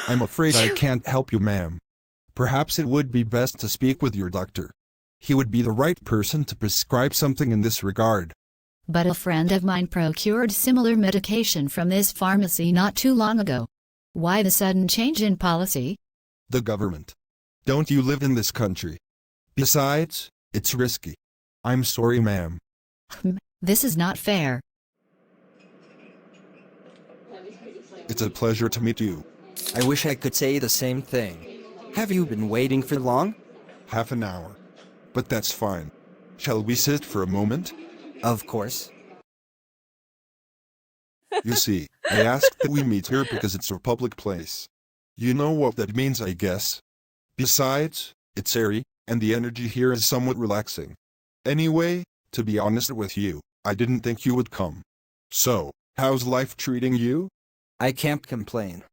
I'm afraid I can't help you, ma'am. Perhaps it would be best to speak with your doctor. He would be the right person to prescribe something in this regard. But a friend of mine procured similar medication from this pharmacy not too long ago. Why the sudden change in policy? The government. Don't you live in this country? Besides, it's risky. I'm sorry, ma'am. This is not fair. It's a pleasure to meet you. I wish I could say the same thing. Have you been waiting for long? Half an hour. But that's fine. Shall we sit for a moment? Of course. You see, I asked that we meet here because it's a public place. You know what that means, I guess. Besides, it's airy, and the energy here is somewhat relaxing. Anyway, to be honest with you, I didn't think you would come. So, how's life treating you? I can't complain.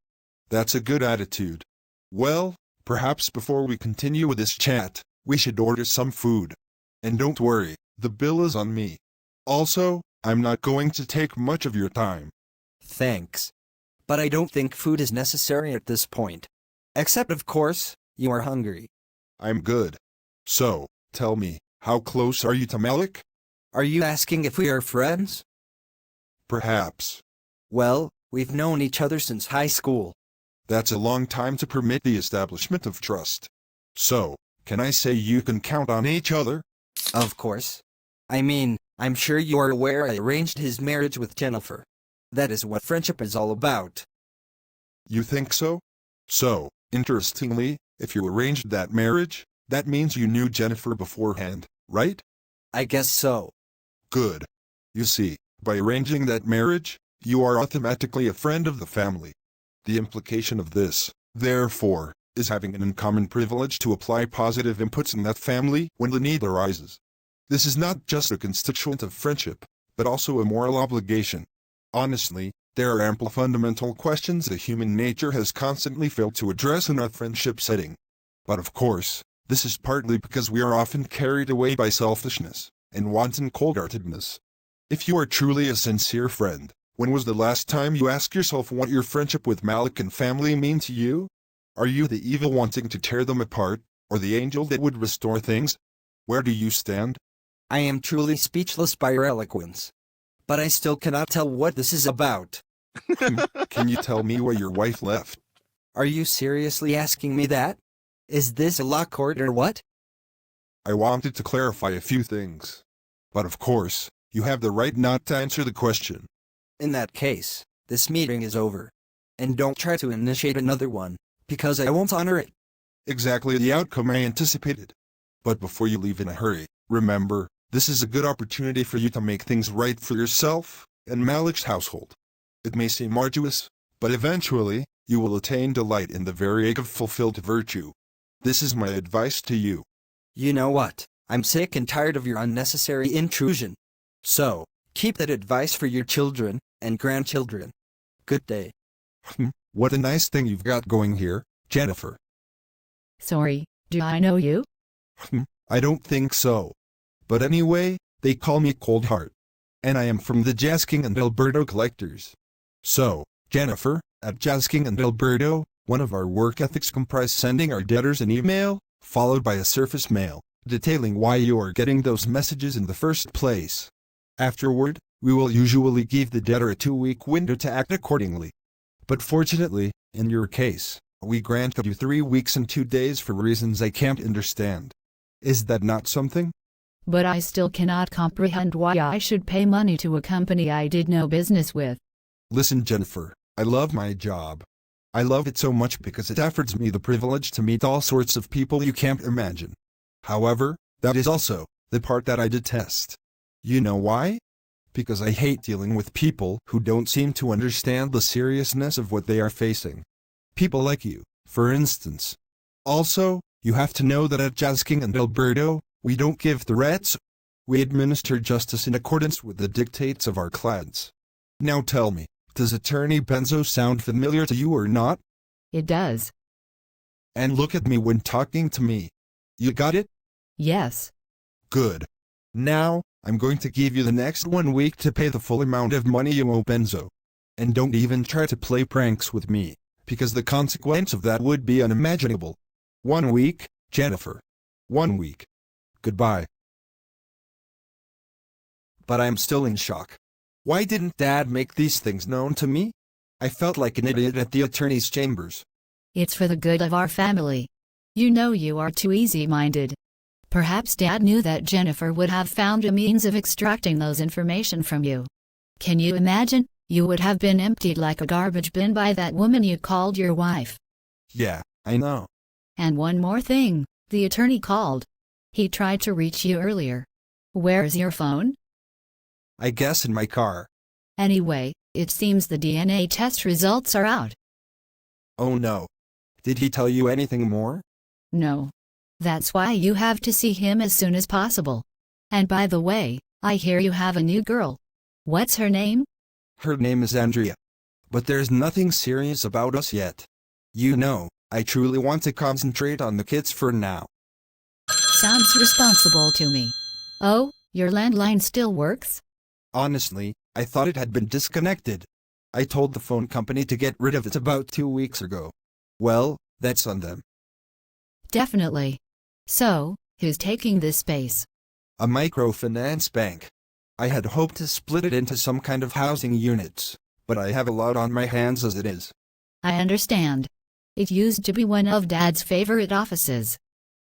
That's a good attitude. Well, perhaps before we continue with this chat, we should order some food. And don't worry, the bill is on me. Also, I'm not going to take much of your time. Thanks. But I don't think food is necessary at this point. Except, of course, you are hungry. I'm good. So, tell me, how close are you to Malik? Are you asking if we are friends? Perhaps. Well, we've known each other since high school. That's a long time to permit the establishment of trust. So, can I say you can count on each other? Of course. I mean, I'm sure you are aware I arranged his marriage with Jennifer. That is what friendship is all about. You think so? So, interestingly, if you arranged that marriage, that means you knew Jennifer beforehand, right? I guess so. Good. You see, by arranging that marriage, you are automatically a friend of the family. The implication of this, therefore, is having an uncommon privilege to apply positive inputs in that family when the need arises. This is not just a constituent of friendship, but also a moral obligation. Honestly, there are ample fundamental questions that human nature has constantly failed to address in a friendship setting. But of course, this is partly because we are often carried away by selfishness and wanton cold-heartedness. If you are truly a sincere friend, when was the last time you asked yourself what your friendship with Malik and family mean to you? Are you the evil wanting to tear them apart, or the angel that would restore things? Where do you stand? I am truly speechless by your eloquence. But I still cannot tell what this is about. Can you tell me where your wife left? Are you seriously asking me that? Is this a law court or what? I wanted to clarify a few things. But of course, you have the right not to answer the question. In that case, this meeting is over. And don't try to initiate another one, because I won't honor it. Exactly the outcome I anticipated. But before you leave in a hurry, remember, this is a good opportunity for you to make things right for yourself and Malik's household. It may seem arduous, but eventually, you will attain delight in the very egg of fulfilled virtue. This is my advice to you. You know what? I'm sick and tired of your unnecessary intrusion. So, keep that advice for your children and grandchildren. Good day. What a nice thing you've got going here, Jennifer. Sorry, do I know you? I don't think so. But anyway, they call me Cold Heart. And I am from the Jasking and Alberto Collectors. So, Jennifer, at Jasking and Alberto, one of our work ethics comprise sending our debtors an email, followed by a surface mail, detailing why you are getting those messages in the first place. Afterward, we will usually give the debtor a 2-week window to act accordingly. But fortunately, in your case, we granted you 3 weeks and 2 days for reasons I can't understand. Is that not something? But I still cannot comprehend why I should pay money to a company I did no business with. Listen, Jennifer, I love my job. I love it so much because it affords me the privilege to meet all sorts of people you can't imagine. However, that is also the part that I detest. You know why? Because I hate dealing with people who don't seem to understand the seriousness of what they are facing. People like you, for instance. Also, you have to know that at Jasking and Alberto, we don't give threats. We administer justice in accordance with the dictates of our clients. Now tell me, does Attorney Benzo sound familiar to you or not? It does. And look at me when talking to me. You got it? Yes. Good. Now, I'm going to give you the next 1 week to pay the full amount of money you owe Benzo. And don't even try to play pranks with me, because the consequence of that would be unimaginable. 1 week, Jennifer. 1 week. Goodbye. But I'm still in shock. Why didn't Dad make these things known to me? I felt like an idiot at the attorney's chambers. It's for the good of our family. You know you are too easy-minded. Perhaps Dad knew that Jennifer would have found a means of extracting those information from you. Can you imagine? You would have been emptied like a garbage bin by that woman you called your wife. Yeah, I know. And one more thing, the attorney called. He tried to reach you earlier. Where's your phone? I guess in my car. Anyway, it seems the DNA test results are out. Oh no. Did he tell you anything more? No. That's why you have to see him as soon as possible. And by the way, I hear you have a new girl. What's her name? Her name is Andrea. But there's nothing serious about us yet. You know, I truly want to concentrate on the kids for now. Sounds responsible to me. Oh, your landline still works? Honestly, I thought it had been disconnected. I told the phone company to get rid of it about 2 weeks ago. Well, that's on them. Definitely. So, who's taking this space? A microfinance bank. I had hoped to split it into some kind of housing units, but I have a lot on my hands as it is. I understand. It used to be one of Dad's favorite offices.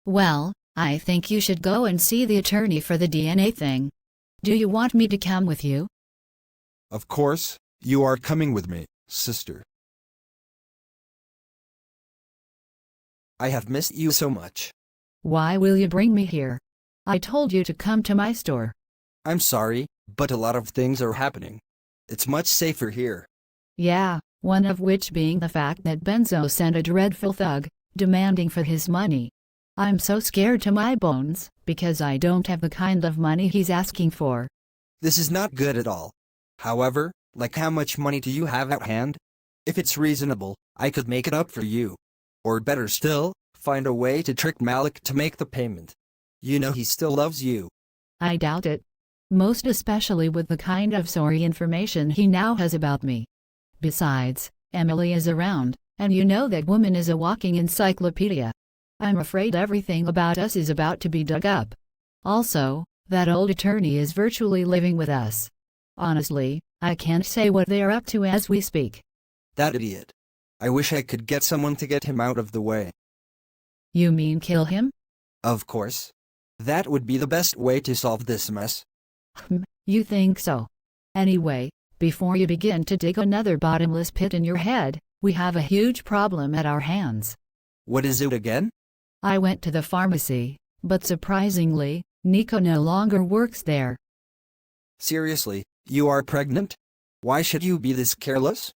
Well, I think you should go and see the attorney for the DNA thing. Do you want me to come with you? Of course, you are coming with me, sister. I have missed you so much. Why will you bring me here? I told you to come to my store. I'm sorry, but a lot of things are happening. It's much safer here. Yeah, one of which being the fact that Benzo sent a dreadful thug, demanding for his money. I'm so scared to my bones, because I don't have the kind of money he's asking for. This is not good at all. However, like how much money do you have at hand? If it's reasonable, I could make it up for you. Or better still, find a way to trick Malik to make the payment. You know he still loves you. I doubt it. Most especially with the kind of sorry information he now has about me. Besides, Emily is around, and you know that woman is a walking encyclopedia. I'm afraid everything about us is about to be dug up. Also, that old attorney is virtually living with us. Honestly, I can't say what they are up to as we speak. That idiot. I wish I could get someone to get him out of the way. You mean kill him? Of course. That would be the best way to solve this mess. You think so? Anyway, before you begin to dig another bottomless pit in your head, we have a huge problem at our hands. What is it again? I went to the pharmacy, but surprisingly, Nico no longer works there. Seriously, you are pregnant? Why should you be this careless?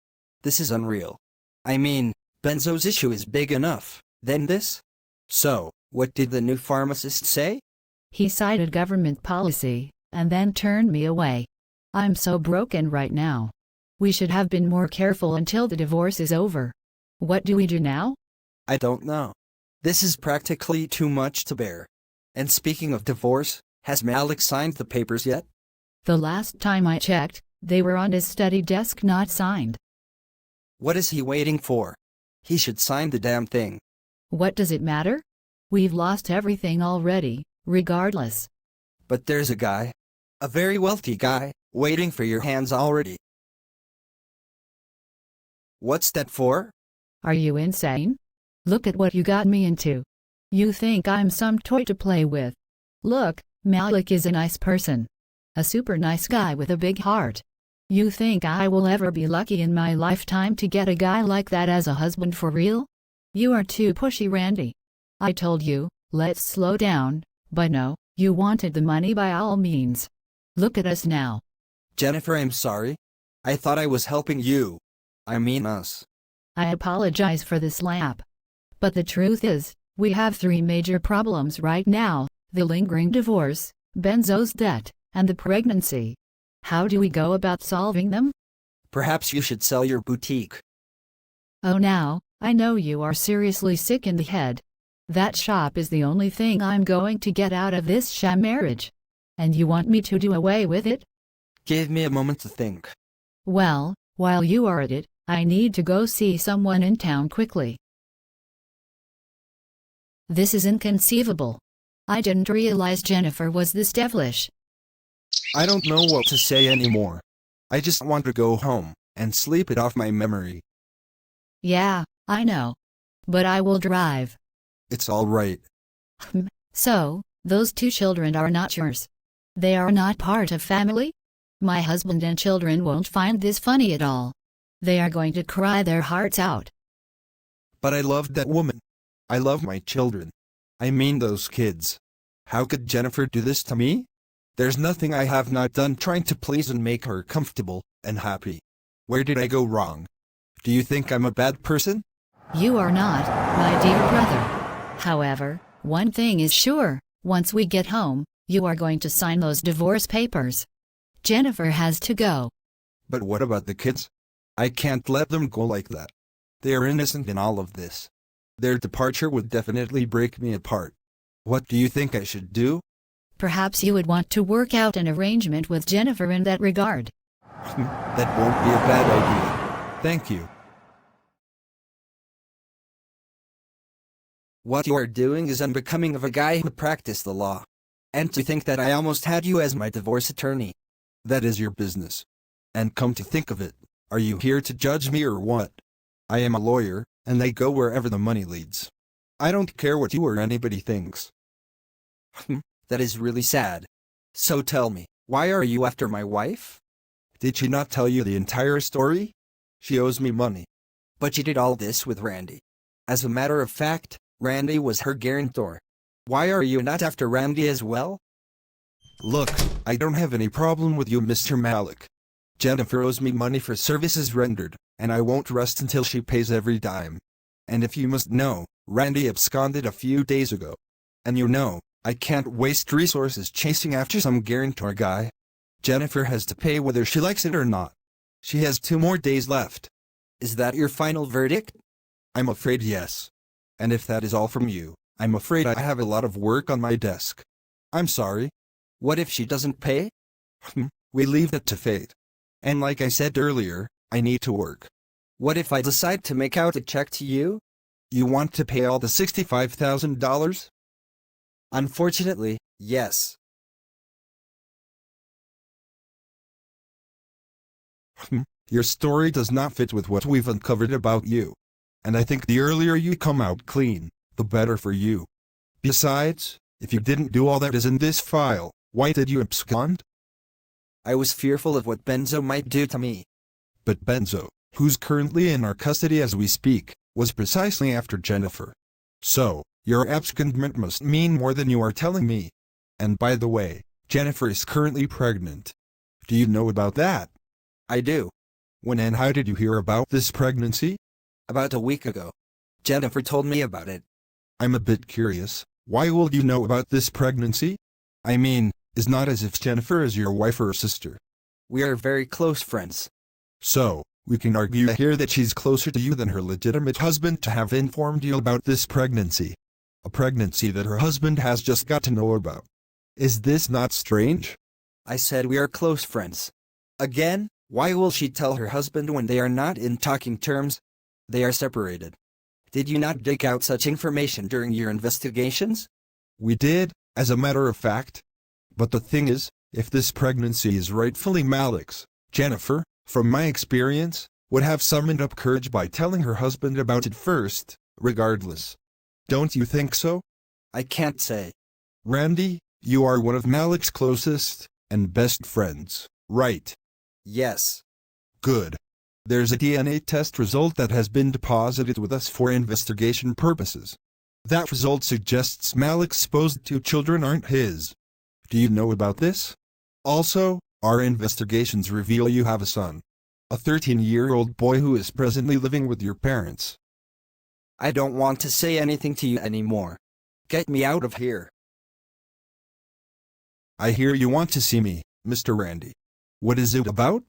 This is unreal. I mean, Benzo's issue is big enough, then this? So, what did the new pharmacist say? He cited government policy, and then turned me away. I'm so broken right now. We should have been more careful until the divorce is over. What do we do now? I don't know. This is practically too much to bear. And speaking of divorce, has Malik signed the papers yet? The last time I checked, they were on his study desk not signed. What is he waiting for? He should sign the damn thing. What does it matter? We've lost everything already, regardless. But there's a guy. A very wealthy guy, waiting for your hands already. What's that for? Are you insane? Look at what you got me into. You think I'm some toy to play with. Look, Malik is a nice person. A super nice guy with a big heart. You think I will ever be lucky in my lifetime to get a guy like that as a husband for real? You are too pushy, Randy. I told you, let's slow down, but no, you wanted the money by all means. Look at us now. Jennifer, I'm sorry. I thought I was helping you. I mean us. I apologize for the slap. But the truth is, we have 3 major problems right now: the lingering divorce, Benzo's debt, and the pregnancy. How do we go about solving them? Perhaps you should sell your boutique. Oh, now, I know you are seriously sick in the head. That shop is the only thing I'm going to get out of this sham marriage. And you want me to do away with it? Give me a moment to think. Well, while you are at it, I need to go see someone in town quickly. This is inconceivable. I didn't realize Jennifer was this devilish. I don't know what to say anymore. I just want to go home and sleep it off my memory. Yeah, I know. But I will drive. It's all right. So, those two children are not yours. They are not part of family? My husband and children won't find this funny at all. They are going to cry their hearts out. But I loved that woman. I love my children. I mean those kids. How could Jennifer do this to me? There's nothing I have not done trying to please and make her comfortable and happy. Where did I go wrong? Do you think I'm a bad person? You are not, my dear brother. However, one thing is sure, once we get home, you are going to sign those divorce papers. Jennifer has to go. But what about the kids? I can't let them go like that. They are innocent in all of this. Their departure would definitely break me apart. What do you think I should do? Perhaps you would want to work out an arrangement with Jennifer in that regard. That won't be a bad idea. Thank you. What you are doing is unbecoming of a guy who practiced the law. And to think that I almost had you as my divorce attorney. That is your business. And come to think of it, are you here to judge me or what? I am a lawyer, and I go wherever the money leads. I don't care what you or anybody thinks. That is really sad. So tell me, why are you after my wife? Did she not tell you the entire story? She owes me money. But she did all this with Randy. As a matter of fact, Randy was her guarantor. Why are you not after Randy as well? Look, I don't have any problem with you, Mr. Malik. Jennifer owes me money for services rendered, and I won't rest until she pays every dime. And if you must know, Randy absconded a few days ago. And you know, I can't waste resources chasing after some guarantor guy. Jennifer has to pay whether she likes it or not. She has 2 more days left. Is that your final verdict? I'm afraid yes. And if that is all from you, I'm afraid I have a lot of work on my desk. I'm sorry. What if she doesn't pay? We leave that to fate. And like I said earlier, I need to work. What if I decide to make out a check to you? You want to pay all the $65,000? Unfortunately, yes. Your story does not fit with what we've uncovered about you. And I think the earlier you come out clean, the better for you. Besides, if you didn't do all that is in this file, why did you abscond? I was fearful of what Benzo might do to me. But Benzo, who's currently in our custody as we speak, was precisely after Jennifer. So, your abscondment must mean more than you are telling me. And by the way, Jennifer is currently pregnant. Do you know about that? I do. When and how did you hear about this pregnancy? About a week ago. Jennifer told me about it. I'm a bit curious. Why will you know about this pregnancy? I mean, it's not as if Jennifer is your wife or sister. We are very close friends. So, we can argue here that she's closer to you than her legitimate husband to have informed you about this pregnancy. A pregnancy that her husband has just got to know about. Is this not strange? I said we are close friends. Again, why will she tell her husband when they are not in talking terms? They are separated. Did you not dig out such information during your investigations? We did, as a matter of fact. But the thing is, if this pregnancy is rightfully Malik's, Jennifer, from my experience, would have summoned up courage by telling her husband about it first, regardless. Don't you think so? I can't say. Randy, you are one of Malik's closest and best friends, right? Yes. Good. There's a DNA test result that has been deposited with us for investigation purposes. That result suggests Malik's supposed 2 children aren't his. Do you know about this? Also, our investigations reveal you have a son. A 13-year-old boy who is presently living with your parents. I don't want to say anything to you anymore. Get me out of here. I hear you want to see me, Mr. Randy. What is it about?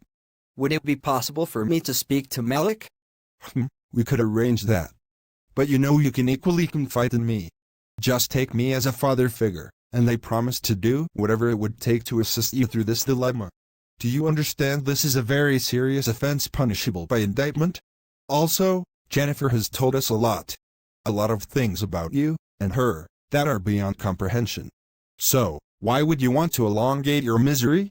Would it be possible for me to speak to Malik? We could arrange that. But you know you can equally confide in me. Just take me as a father figure, and I promise to do whatever it would take to assist you through this dilemma. Do you understand this is a very serious offense punishable by indictment? Also, Jennifer has told us a lot. A lot of things about you and her that are beyond comprehension. So, why would you want to elongate your misery?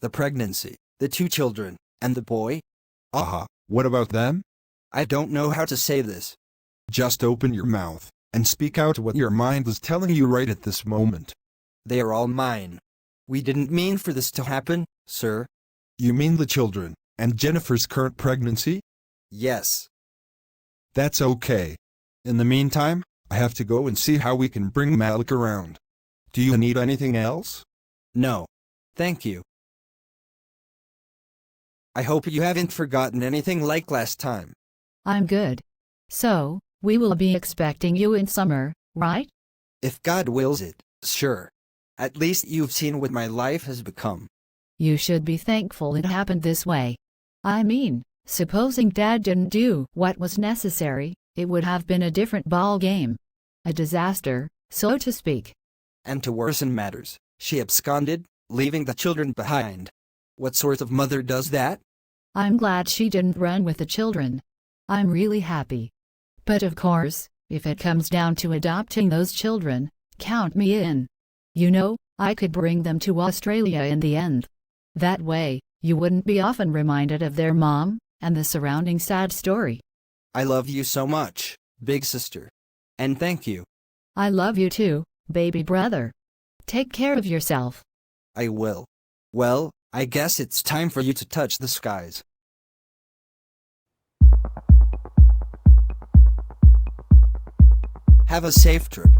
The pregnancy, the 2 children, and the boy? Aha, what about them? I don't know how to say this. Just open your mouth and speak out what your mind is telling you right at this moment. They are all mine. We didn't mean for this to happen, sir. You mean the children and Jennifer's current pregnancy? Yes. That's okay. In the meantime, I have to go and see how we can bring Malik around. Do you need anything else? No. Thank you. I hope you haven't forgotten anything like last time. I'm good. So, we will be expecting you in summer, right? If God wills it, sure. At least you've seen what my life has become. You should be thankful it happened this way. I mean, supposing Dad didn't do what was necessary, it would have been a different ball game. A disaster, so to speak. And to worsen matters, she absconded, leaving the children behind. What sort of mother does that? I'm glad she didn't run with the children. I'm really happy. But of course, if it comes down to adopting those children, count me in. You know, I could bring them to Australia in the end. That way, you wouldn't be often reminded of their mom and the surrounding sad story. I love you so much, big sister. And thank you. I love you too, baby brother. Take care of yourself. I will. Well, I guess it's time for you to touch the skies. Have a safe trip.